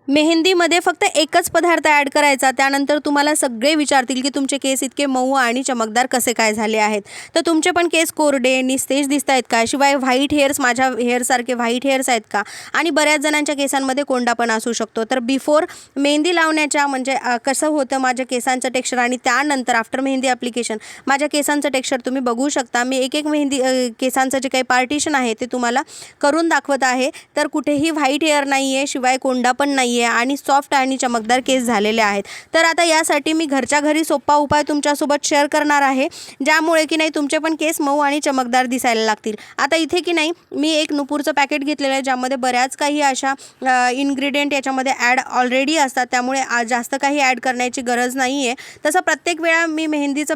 मेहंदीमध्ये फक्त एकच पदार्थ ॲड करायचा, त्यानंतर तुम्हाला सगळे विचारतील की तुमचे केस इतके मऊ आणि चमकदार कसे काय झाले आहेत. तर तुमचे पण केस कोरडे निस्तेज दिसत आहेत का, शिवाय व्हाईट हेअर्स माझ्या हेअरसारखे व्हाईट हेअर्स आहेत का, आणि बऱ्याच जणांच्या केसांमध्ये कोंडा पण असू शकतो. तर बिफोर मेहंदी लावण्याच्या म्हणजे कसं होतं माझ्या केसांचं टेक्स्चर, आणि त्यानंतर आफ्टर मेहंदी ॲप्लिकेशन माझ्या केसांचं टेक्स्चर तुम्ही बघू शकता. मी एक मेहंदी केसांचं जे काही पार्टिशन आहे ते तुम्हाला करून दाखवत आहे. तर कुठेही व्हाईट हेअर नाही आहे, शिवाय कोंडा पण नाही आहे, आणि सॉफ्ट आणि चमकदार केस झालेले आहेत. तर आता यासाठी मी घरच्या घरी सोपा उपाय तुमच्यासोबत शेअर करणार आहे, ज्यामुळे की नाही तुमचे पण केस मऊ आणि चमकदार दिसायला लागतील. आता इथे की नाही मी एक नुपूरचं पॅकेट घेतलेलं आहे, ज्यामध्ये बऱ्याच काही अशा इन्ग्रेडियंट याच्यामध्ये ॲड ऑलरेडी असतात, त्यामुळे जास्त काही ॲड करण्याची गरज नाही आहे. तसं प्रत्येक वेळा मी मेहंदीचं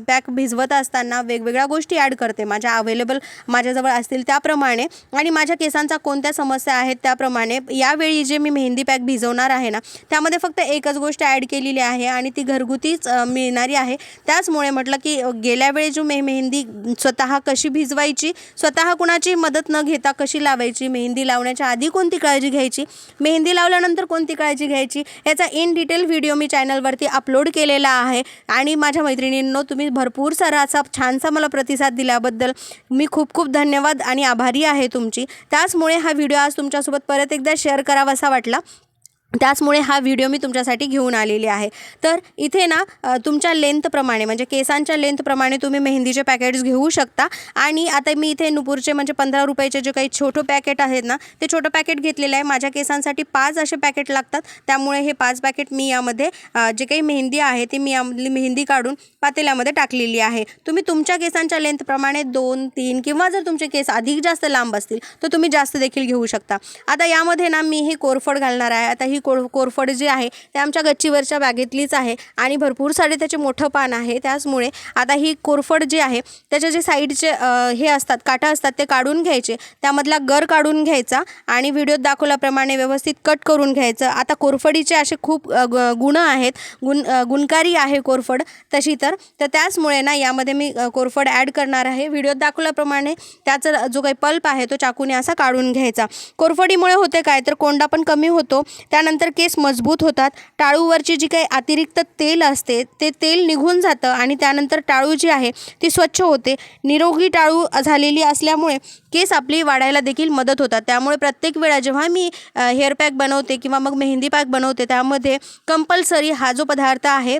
पॅक भिजवत असताना वेगवेगळ्या गोष्टी ॲड करते, माझ्या अवेलेबल माझ्याजवळ असतील त्याप्रमाणे, आणि माझ्या केसांचा कोणत्या समस्या आहेत त्याप्रमाणे. यावेळी जे मी मेहंदी पॅक भिजवणार आहे ना, त्यामध्ये फक्त एकच गोष्ट ॲड केलेली आहे, आणि ती घरगुतीच मिळणारी आहे. त्याचमुळे म्हटलं की गेल्या वेळी जो मेहंदी स्वतः कशी भिजवायची, स्वतः कुणाची मदत न घेता कशी लावायची, मेहंदी लावण्याच्या आधी कोणती काळजी घ्यायची, मेहंदी लावल्यानंतर कोणती काळजी घ्यायची, याचा इन डिटेल व्हिडिओ मी चॅनलवरती अपलोड केलेला आहे. आणि माझ्या मैत्रिणींनो, तुम्ही भरपूर सारा असा छानसा मला प्रतिसाद दिल्याबद्दल मी खूप खूप धन्यवाद आणि आभारी आहे तुमची. त्याचमुळे हा व्हिडिओ आज तुमच्यासोबत परत एकदा शेअर करावासा वाटला, त्याचमुळे हा व्हिडिओ मी तुमच्यासाठी घेऊन आलेली आहे. तर इथे ना तुमच्या लेंथप्रमाणे म्हणजे केसांच्या लेंथप्रमाणे तुम्ही मेहंदीचे पॅकेट्स घेऊ शकता. आणि आता मी इथे नुपूरचे म्हणजे 15 रुपयाचे जे काही छोटं पॅकेट आहेत ना, ते छोटं पॅकेट घेतलेलं आहे. माझ्या केसांसाठी 5 असे पॅकेट लागतात, त्यामुळे हे 5 पॅकेट मी यामध्ये जे काही मेहंदी आहे ती मी यामधली मेहंदी काढून पातेल्यामध्ये टाकलेली आहे. तुम्ही तुमच्या केसांच्या लेंथप्रमाणे 2, 3 किंवा जर तुमचे केस अधिक जास्त लांब असतील तर तुम्ही जास्त देखील घेऊ शकता. आता यामध्ये ना मी हे कोरफड घालणार आहे. आता ही कोरफड जी आहे ते आमच्या गच्चीवरच्या बागेतलीच आहे, आणि भरपूर सारे त्याचे मोठं पान आहे. त्याचमुळे आता ही कोरफड जी आहे त्याचे जे साईडचे हे असतात काटा असतात ते काढून घ्यायचे, त्यामधला गर काढून घ्यायचा, आणि व्हिडिओत दाखवल्याप्रमाणे व्यवस्थित कट करून घ्यायचं. आता कोरफडीचे असे खूप गुण आहेत, गुणकारी आहे कोरफड तशी. तर त्याचमुळे ना यामध्ये मी कोरफड ॲड करणार आहे. व्हिडिओत दाखवल्याप्रमाणे त्याचा जो काही पल्प आहे तो चाकूने असा काढून घ्यायचा. कोरफडीमुळे होते काय, तर कोंडा पण कमी होतो, त्यानंतर केस मजबूत होतात. टाळूवरची जी काही अतिरिक्त तेल असते ते तेल निघून जातं, आणि त्यानंतर टाळू जी आहे ती स्वच्छ होते. निरोगी टाळू झालेली असल्यामुळे केस आपली वाढायला देखील मदत होतात. त्यामुळे प्रत्येक वेळा जेव्हा मी हेअर पॅक बनवते किंवा मग मेहंदी पॅक बनवते, त्यामध्ये कंपल्सरी हा जो पदार्थ आहे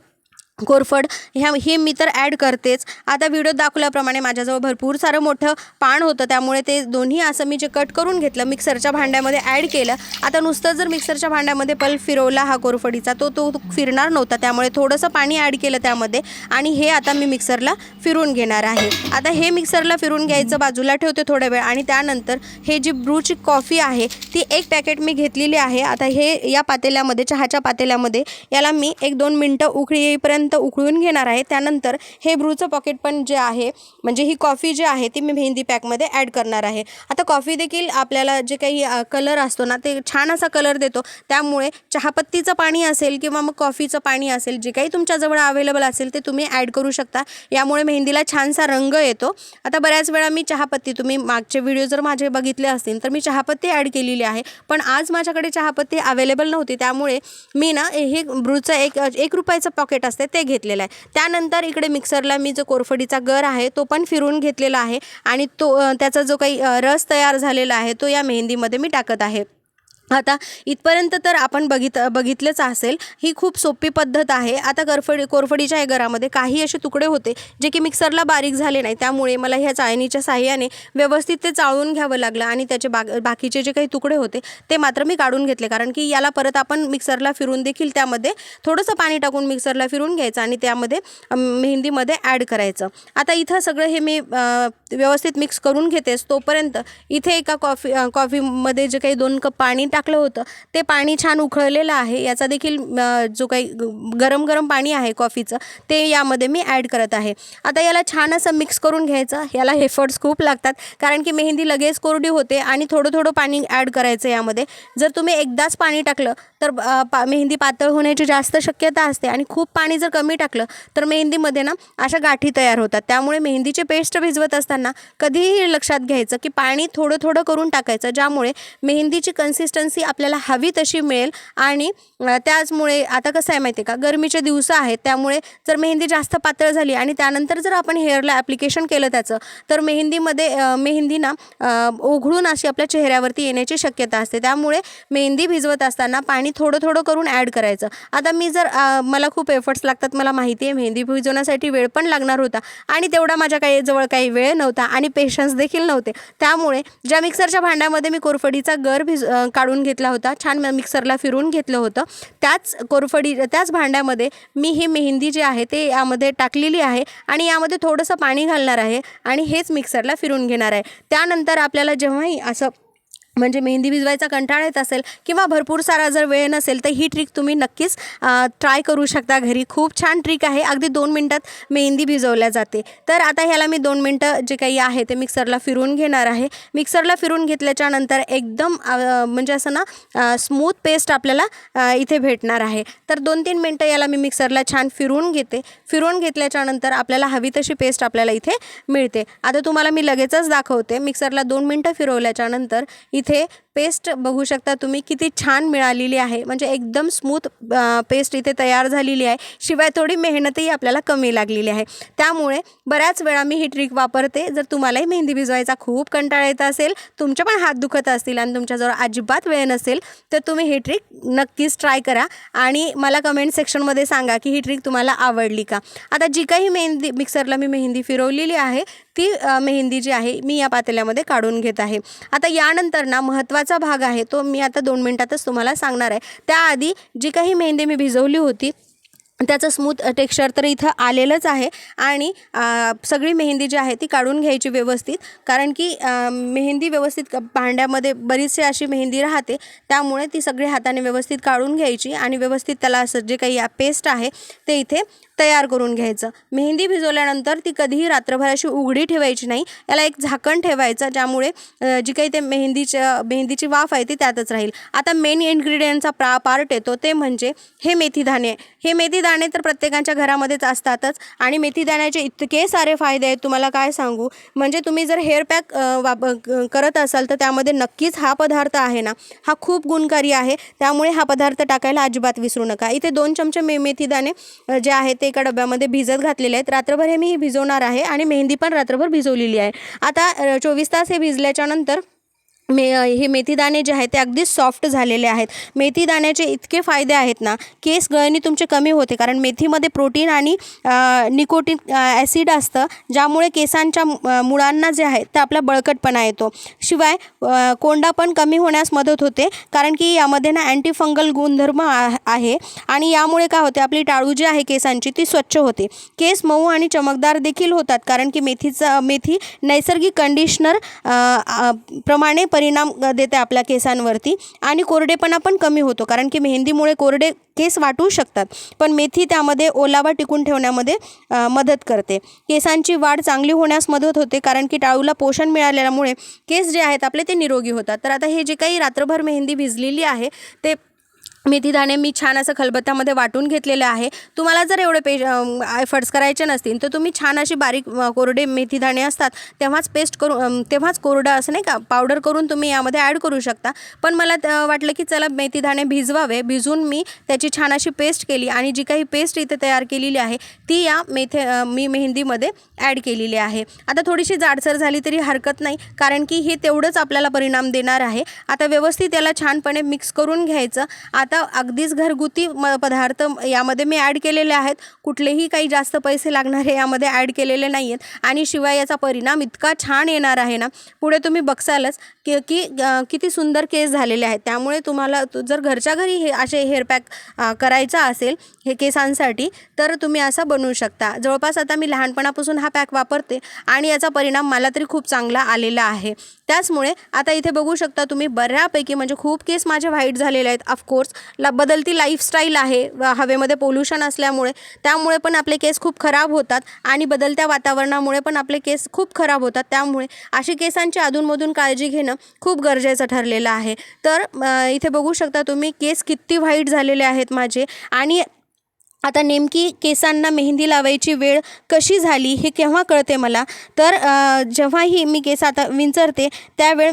कोरफड हे मी तर ॲड करतेच. आता व्हिडिओत दाखवल्याप्रमाणे माझ्याजवळ भरपूर सारं मोठं पान होतं, त्यामुळे ते दोन्ही असं मी जे कट करून घेतलं मिक्सरच्या भांड्यामध्ये ॲड केलं. आता नुसतं जर मिक्सरच्या भांड्यामध्ये पल्प फिरवला हा कोरफडीचा तो फिरणार नव्हता, त्यामुळे थोडंसं पाणी ॲड केलं त्यामध्ये, आणि हे आता मी मिक्सरला फिरून घेणार आहे. आता हे मिक्सरला फिरून घ्यायचं, बाजूला ठेवते थोडा वेळ, आणि त्यानंतर हे जी ब्रूची कॉफी आहे ती एक पॅकेट मी घेतलेली आहे. आता हे या पातेल्यामध्ये, चहाच्या पातेल्यामध्ये याला मी 1-2 मिनटं उकळी येईपर्यंत उकळून घेणार आहे. त्यानंतर हे ब्रूचं पॉकेट पण जे आहे म्हणजे ही कॉफी जी आहे ती मी मेहंदी पॅकमध्ये ॲड करणार आहे. आता कॉफी देखील आपल्याला जे काही कलर असतो ना ते छान असा कलर देतो, त्यामुळे चहापत्तीचं पाणी असेल किंवा मग कॉफीचं पाणी असेल, जे काही तुमच्याजवळ अवेलेबल असेल ते तुम्ही ॲड करू शकता. यामुळे मेहंदीला छानसा रंग येतो. आता बऱ्याच वेळा मी चहापत्ती, तुम्ही मागचे व्हिडिओ जर माझे बघितले असतील तर मी चहापत्ती ॲड केलेली आहे, पण आज माझ्याकडे चहापत्ती अवेलेबल नव्हती, त्यामुळे मी ना हे ब्रूचं एक रुपयाचं पॉकेट असते ते घेतलेलं आहे. त्यानंतर इकडे मिक्सरला मी जो कोरफडीचा गर आहे तो पण फिरून घेतलेला आहे, आणि त्याचा जो काही रस तयार झालेला आहे तो या मेहंदीमध्ये मी टाकत आहे. आता इथपर्यंत तर आपण बघितलंच असेल, ही खूप सोपी पद्धत आहे. आता कोरफडीच्या या गरामध्ये काही असे तुकडे होते जे की मिक्सरला बारीक झाले नाही, त्यामुळे मला ह्या चाळणीच्या साहाय्याने व्यवस्थित ते चाळून घ्यावं लागलं, आणि त्याचे बाकीचे जे काही तुकडे होते ते मात्र मी काढून घेतले, कारण की याला परत आपण मिक्सरला फिरून देखील त्यामध्ये थोडंसं पाणी टाकून मिक्सरला फिरून घ्यायचं, आणि त्यामध्ये मेहंदीमध्ये ॲड करायचं. आता इथं सगळं हे मी व्यवस्थित मिक्स करून घेतेच. तोपर्यंत इथे एका कॉफीमध्ये जे काही 2 कप पाणी टाकलं होतं ते पाणी छान उकळलेलं आहे. याचा देखील जो काही गरम पाणी आहे कॉफीचं ते यामध्ये मी ॲड करत आहे. आता याला छान असं मिक्स करून घ्यायचं. याला एफर्ट्स खूप लागतात, कारण की मेहंदी लगेच कोरडी होते, आणि थोडं पाणी ॲड करायचं यामध्ये. जर तुम्ही एकदाच पाणी टाकलं तर मेहंदी पातळ होण्याची जास्त शक्यता असते, आणि खूप पाणी जर कमी टाकलं तर मेहंदीमध्ये ना अशा गाठी तयार होतात. त्यामुळे मेहंदीची पेस्ट भिजवत असताना असताना कधीही लक्षात घ्यायचं की पाणी थोडं थोडं करून टाकायचं, ज्यामुळे मेहंदीची कन्सिस्टन्सी आपल्याला हवी तशी मिळेल. आणि त्याचमुळे आता कसं आहे माहिती आहे का, गरमीचे दिवस आहेत, त्यामुळे जर मेहंदी जास्त पातळ झाली आणि त्यानंतर जर आपण हेअरला ॲप्लिकेशन केलं त्याचं, तर मेहंदी ना ओघळून अशी आपल्या चेहऱ्यावरती येण्याची शक्यता असते. त्यामुळे मेहंदी भिजवत असताना पाणी थोडं थोडं करून ॲड करायचं. आता मी जर मला खूप एफर्ट्स लागतात, मला माहिती आहे, मेहंदी भिजवण्यासाठी वेळ पण लागणार होता आणि तेवढा माझ्या जवळ काही वेळ नव्हता आणि पेशन्स देखील नव्हते. त्यामुळे ज्या मिक्सरच्या भांड्यामध्ये मी कोरफडीचा गर काढून घेतला होता, छान मिक्सरला फिरून घेतलं होतं, त्याच भांड्यामध्ये मी ही मेहंदी जी आहे ते यामध्ये टाकलेली आहे आणि यामध्ये थोडंसं पाणी घालणार आहे आणि हेच मिक्सरला फिरून घेणार आहे. त्यानंतर आपल्याला जेव्हाही असं म्हणजे मेहंदी भिजवायचा कंटाळा येत असेल किंवा भरपूर सारा जर वेळ नसेल, तर ही ट्रिक तुम्ही नक्कीच ट्राय करू शकता घरी. खूप छान ट्रिक आहे, अगदी 2 मिनटात मेहंदी भिजवल्या जाते. तर आता ह्याला मी 2 मिनटं जे काही आहे ते मिक्सरला फिरून घेणार आहे. मिक्सरला फिरून घेतल्याच्या नंतर एकदम म्हणजे असं ना स्मूथ पेस्ट आपल्याला इथे भेटणार आहे. तर 2-3 मिनटं याला मी मिक्सरला छान फिरून घेते. फिरून घेतल्याच्या नंतर आपल्याला हवी तशी पेस्ट आपल्याला इथे मिळते. आता तुम्हाला मी लगेचच दाखवते. मिक्सरला 2 मिनटं फिरवल्याच्या नंतर इथे पेस्ट बघू शकता तुम्ही किती छान मिळालेली आहे. म्हणजे एकदम स्मूथ पेस्ट इथे तयार झालेली आहे. शिवाय थोडी मेहनतही आपल्याला कमी लागलेली आहे. त्यामुळे बऱ्याच वेळा मी ही ट्रिक वापरते. जर तुम्हालाही मेहंदी भिजवायचा खूप कंटाळा येत असेल, तुमचे पण हात दुखत असतील आणि तुमच्याजवळ अजिबात वेळ नसेल, तर तुम्ही ही ट्रिक नक्कीच ट्राय करा आणि मला कमेंट सेक्शनमध्ये सांगा की ही ट्रिक तुम्हाला आवडली का. आता जी काही मिक्सरला मी मेहंदी फिरवलेली आहे, ती मेहंदी जी आहे मी या पातेल्यामध्ये काढून घेत आहे. आता यानंतर ना महत्त्वाचा भाग आहे, तो मी आता 2 मिनटातच तुम्हाला सांगणार आहे. त्याआधी जी काही मेहंदी मी भिजवली होती त्याचं स्मूथ टेक्स्चर तर इथं आलेलंच आहे आणि सगळी मेहंदी जी आहे ती काढून घ्यायची व्यवस्थित, कारण की मेहंदी व्यवस्थित भांड्यामध्ये बरीचशी अशी मेहंदी राहते, त्यामुळे ती सगळी हाताने व्यवस्थित काढून घ्यायची आणि व्यवस्थित त्याला असं जे काही पेस्ट आहे ते इथे तयार करून घ्यायचं. मेहंदी भिजवल्यानंतर ती कधीही रात्रभर अशी उघडी ठेवायची नाही. याला एक झाकण ठेवायचं, ज्यामुळे जी काही ते मेहंदीची वाफ आहे ती त्यातच राहील. आता मेन इन्ग्रेडियंटचा पार्ट येतो, ते म्हणजे हे मेथीदाणे. हे मेथीदाणे तर प्रत्येकाच्या घरामध्येच असतातच आणि मेथीदाण्याचे इतके सारे फायदे आहेत, तुम्हाला काय सांगू. म्हणजे तुम्ही जर हेअर पॅक करत असाल तर त्यामध्ये नक्कीच हा पदार्थ आहे ना, हा खूप गुणकारी आहे. त्यामुळे हा पदार्थ टाकायला अजिबात विसरू नका. इथे 2 चमचे मेथीदाणे जे आहेत ते एका डब्यामध्ये भिजत घातलेले आहेत. रात्रभर हे मी भिजवणार आहे आणि मेहंदी पण रात्रभर भिजवलेली आहे. आता 24 तास हे भिजल्याच्या नंतर हे मेथीदाणे जे आहेत ते अगदी सॉफ्ट झालेले आहेत. मेथीदाण्याचे इतके फायदे आहेत ना, केस गळणी तुमचे कमी होते, कारण मेथीमध्ये प्रोटीन आणि निकोटीन ॲसिड असतं, ज्यामुळे केसांच्या मुळांना जे आहे ते आपला बळकटपणा येतो. शिवाय कोंडा पण कमी होण्यास मदत होते, कारण की यामध्ये ना अँटी फंगल गुणधर्म आहे आणि यामुळे काय होते, आपली टाळू जी आहे केसांची ती स्वच्छ होते. केस मऊ आणि चमकदार देखील होतात, कारण की मेथी नैसर्गिक कंडिशनर प्रमाणे परिणाम देते आपल्या केसांवरती आणि कोरडेपणा पण कमी होतो, कारण की मेहंदीमुळे कोरडे केस वाटू शकतात, पण मेथी त्यामध्ये ओलावा टिकून ठेवण्यामध्ये मदत करते. केसांची वाढ चांगली होण्यास मदत होते, कारण की टाळूला पोषण मिळाल्यामुळे केस जे आहेत आपले ते निरोगी होतात. तर आता हे जे काही रात्रभर मेहंदी भिजलेली आहे ते मेथीदाणे मी छान असं खलबत्त्यामध्ये वाटून घेतलेलं आहे. तुम्हाला जर एवढे एफर्ट्स करायचे नसतील तर तुम्ही छान अशी बारीक कोरडे मेथीदाणे असतात तेव्हाच कोरडं असं नाही का पावडर करून तुम्ही यामध्ये ॲड करू शकता. पण मला वाटलं की चला मेथीदाणे भिजवून मी त्याची छान अशी पेस्ट केली आणि जी काही पेस्ट इथे तयार केलेली आहे ती या मी मेहंदीमध्ये ॲड केलेली आहे. आता थोडीशी जाडसर झाली तरी हरकत नाही, कारण की हे तेवढंच आपल्याला परिणाम देणार आहे. आता व्यवस्थित याला छानपणे मिक्स करून घ्यायचं. आता अगदीच घरगुती पदार्थ यामध्ये मी ॲड केलेले आहेत. कुठलेही काही जास्त पैसे लागणारे यामध्ये ॲड केलेले नाही आहेत आणि शिवाय याचा परिणाम इतका छान येणार आहे ना, पुढे तुम्ही बघसालच की किती सुंदर केस झालेले आहेत. त्यामुळे तुम्हाला जर घरच्या घरी हे असे हेअर पॅक करायचा असेल हे केसांसाठी, तर तुम्ही असं बनवू शकता. जवळपास आता मी लहानपणापासून हा पॅक वापरते आणि याचा परिणाम मला तरी खूप चांगला आलेला आहे. त्याचमुळे आता इथे बघू शकता तुम्ही बऱ्यापैकी म्हणजे खूप केस माझे व्हाईट झालेले आहेत. ऑफकोर्स बदलती लाईफस्टाईल आहे, हवेमध्ये पोल्युशन असल्यामुळे, त्यामुळे पण आपले केस खूप खराब होतात आणि बदलत्या वातावरणामुळे पण आपले केस खूप खराब होतात. त्यामुळे अशी केसांची अधूनमधून काळजी घेणं खूप गरजेचं ठरलेलं आहे. तर इथे बघू शकता तुम्ही केस किती व्हाईट झालेले आहेत माझे आणि आता नेमकी केसांना मेहंदी लावायची वेळ कशी झाली हे केव्हा कळते मला, तर जेव्हाही मी केस आता विंचरते त्यावेळ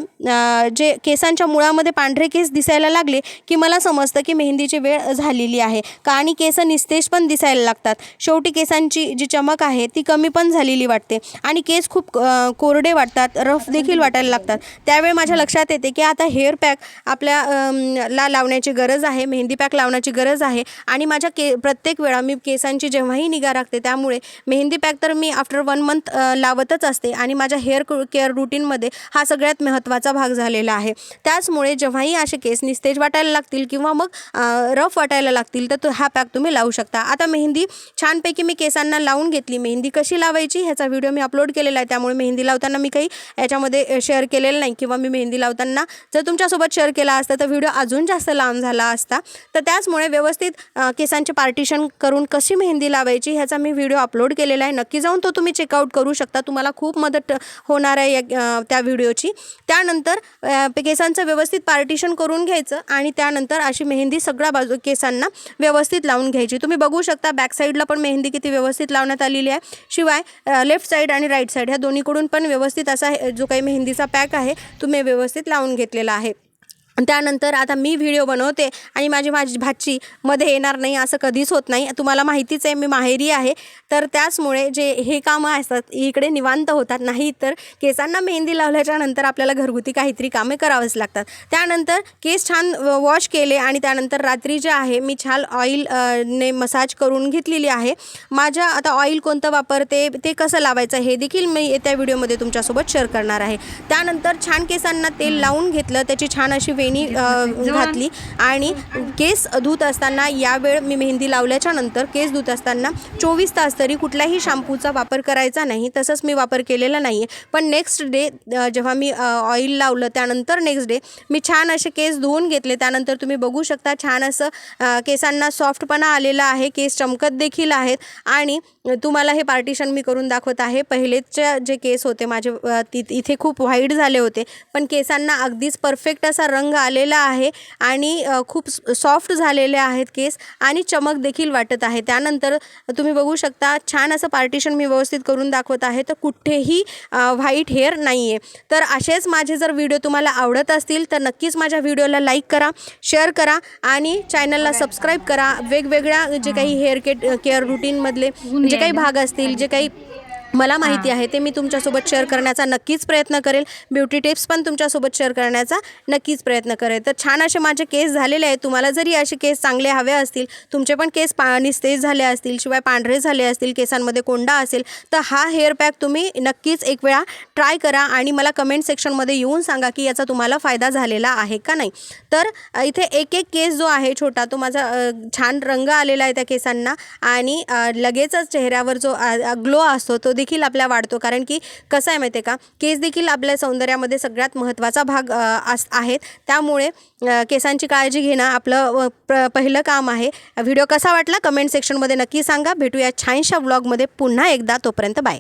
जे केसांच्या मुळामध्ये पांढरे केस दिसायला लागले की मला समजतं की मेहंदीची वेळ झालेली आहे का, आणि केस निस्तेज पण दिसायला लागतात. शेवटी केसांची जी चमक आहे ती कमी पण झालेली वाटते आणि केस खूप कोरडे वाटतात, रफ देखील वाटायला लागतात. त्यावेळी माझ्या लक्षात येते की आता हेअर पॅक आपल्या लावण्याची गरज आहे, मेहंदी पॅक लावण्याची गरज आहे. आणि माझ्या प्रत्येक वेळा मी केसांची जेव्हाही निगा राखते त्यामुळे मेहंदी पॅक तर मी आफ्टर 1 मंथ लावतच असते आणि माझ्या हेअर केअर रुटीनमध्ये हा सगळ्यात महत्त्वाचा भाग झालेला आहे. त्याचमुळे जेव्हाही असे केस निस्तेज वाटायला लागतील किंवा मग रफ वाटायला लागतील तर हा पॅक तुम्ही लावू शकता. आता मेहंदी छानपैकी मी केसांना लावून घेतली. मेहंदी कशी लावायची ह्याचा व्हिडिओ मी अपलोड केलेला आहे, त्यामुळे मेहंदी लावताना मी काही याच्यामध्ये शेअर केलेलं नाही, किंवा मी मेहंदी लावताना जर तुमच्यासोबत शेअर केला असता तर व्हिडिओ अजून जास्त लांब झाला असता. तर त्याचमुळे व्यवस्थित केसांचे पार्टिशन करून कशी मेहंदी लावायची ह्याचा मी व्हिडिओ अपलोड केलेला आहे. नक्की जाऊन तो तुम्ही चेकआउट करू शकता, तुम्हाला खूप मदत होणार आहे त्या व्हिडिओची. त्यानंतर केसांचं व्यवस्थित पार्टिशन करून घ्यायचं आणि त्यानंतर अशी मेहंदी सगळ्या बाजू केसांना व्यवस्थित लावून घ्यायची. तुम्ही बघू शकता बॅक साईडला पण मेहंदी किती व्यवस्थित लावण्यात आलेली आहे. शिवाय लेफ्ट साईड आणि राईट साईड ह्या दोन्हीकडून पण व्यवस्थित असा जो काही मेहंदीचा पॅक आहे तुम्ही व्यवस्थित लावून घेतलेला आहे. त्यानंतर आता मी व्हिडिओ बनवते आणि माझी भाची मध्ये येणार नाही असं कधीच होत नाही. तुम्हाला माहितीच आहे मी माहेरी आहे, तर त्याचमुळे जे हे कामं असतात इकडे निवांत होतात. नाही तर केसांना मेहंदी लावल्याच्या नंतर आपल्याला घरगुती काहीतरी कामे करावंच लागतात. त्यानंतर केस छान वॉश केले आणि त्यानंतर रात्री जे आहे मी छान ऑइल ने मसाज करून घेतलेली आहे. माझ्या आता ऑइल कोणतं वापरते ते कसं लावायचं हे देखील मी येत्या व्हिडिओमध्ये तुमच्यासोबत शेअर करणार आहे. त्यानंतर छान केसांना तेल लावून घेतलं, त्याची छान अशी वेणी घातली आणि केस धुत असताना यावेळ मी मेहंदी लावल्याच्या नंतर केस धुत असताना 24 तास तरी कुठल्याही शॅम्पूचा वापर करायचा नाही. तसंच मी वापर केलेला नाही आहे. पण नेक्स्ट डे जेव्हा मी ऑइल लावलं त्यानंतर नेक्स्ट डे मी छान असे केस धुवून घेतले. त्यानंतर तुम्ही बघू शकता छान असं केसांना सॉफ्टपणा आलेला आहे, केस चमकत देखील आहेत. आणि तुम्हाला हे पार्टिशन मी करून दाखवत आहे. पहिलेचे जे केस होते माझे इथे खूप व्हाईट झाले होते, पण केसांना अगदीच परफेक्ट असा रंग आलेला आहे आणि खूप सॉफ्ट झालेले आहेत केस आणि चमक देखील वाटत आहे. त्यानंतर तुम्ही बघू शकता छान असं पार्टिशन मी व्यवस्थित करून दाखवत आहे, तर कुठेही व्हाईट हेअर नाही आहे. तर असेच माझे जर व्हिडिओ तुम्हाला आवडत असतील तर नक्कीच माझ्या व्हिडिओला लाईक करा, शेअर करा आणि चॅनलला सबस्क्राईब करा. वेगवेगळ्या जे काही हेअर केअर रुटीनमधले जे काही भाग असतील, जे काही मला माहिती आहे ते मी तुमच्यासोबत शेअर करण्याचा नक्कीच प्रयत्न करेल. ब्युटी टिप्स पण तुमच्यासोबत शेअर करण्याचा नक्कीच प्रयत्न करेल. तर छान असे माझे केस झालेले आहेत. तुम्हाला जरी असे केस चांगले हवे असतील, तुमचे पण केस निस्तेज झाले असतील, शिवाय पांढरे झाले असतील, केसांमध्ये कोंडा असेल, तर हा हेअर पॅक तुम्ही नक्कीच एक वेळा ट्राय करा आणि मला कमेंट सेक्शनमध्ये येऊन सांगा की याचा तुम्हाला फायदा झालेला आहे का नाही. तर इथे एक केस जो आहे छोटा तो माझा छान रंग आलेला आहे त्या केसांना आणि लगेचच चेहऱ्यावर जो ग्लो असतो तो देखील आपल्या वाढतो. कारण की कसं आहे माहिती आहे का, केस देखील आपल्या सौंदर्यामध्ये सगळ्यात महत्त्वाचा भाग आहेत. त्यामुळे केसांची काळजी घेणं आपलं पहिलं काम आहे. व्हिडिओ कसा वाटला कमेंट सेक्शनमध्ये नक्की सांगा. भेटूया छानशा व्लॉगमध्ये पुन्हा एकदा. तोपर्यंत बाय.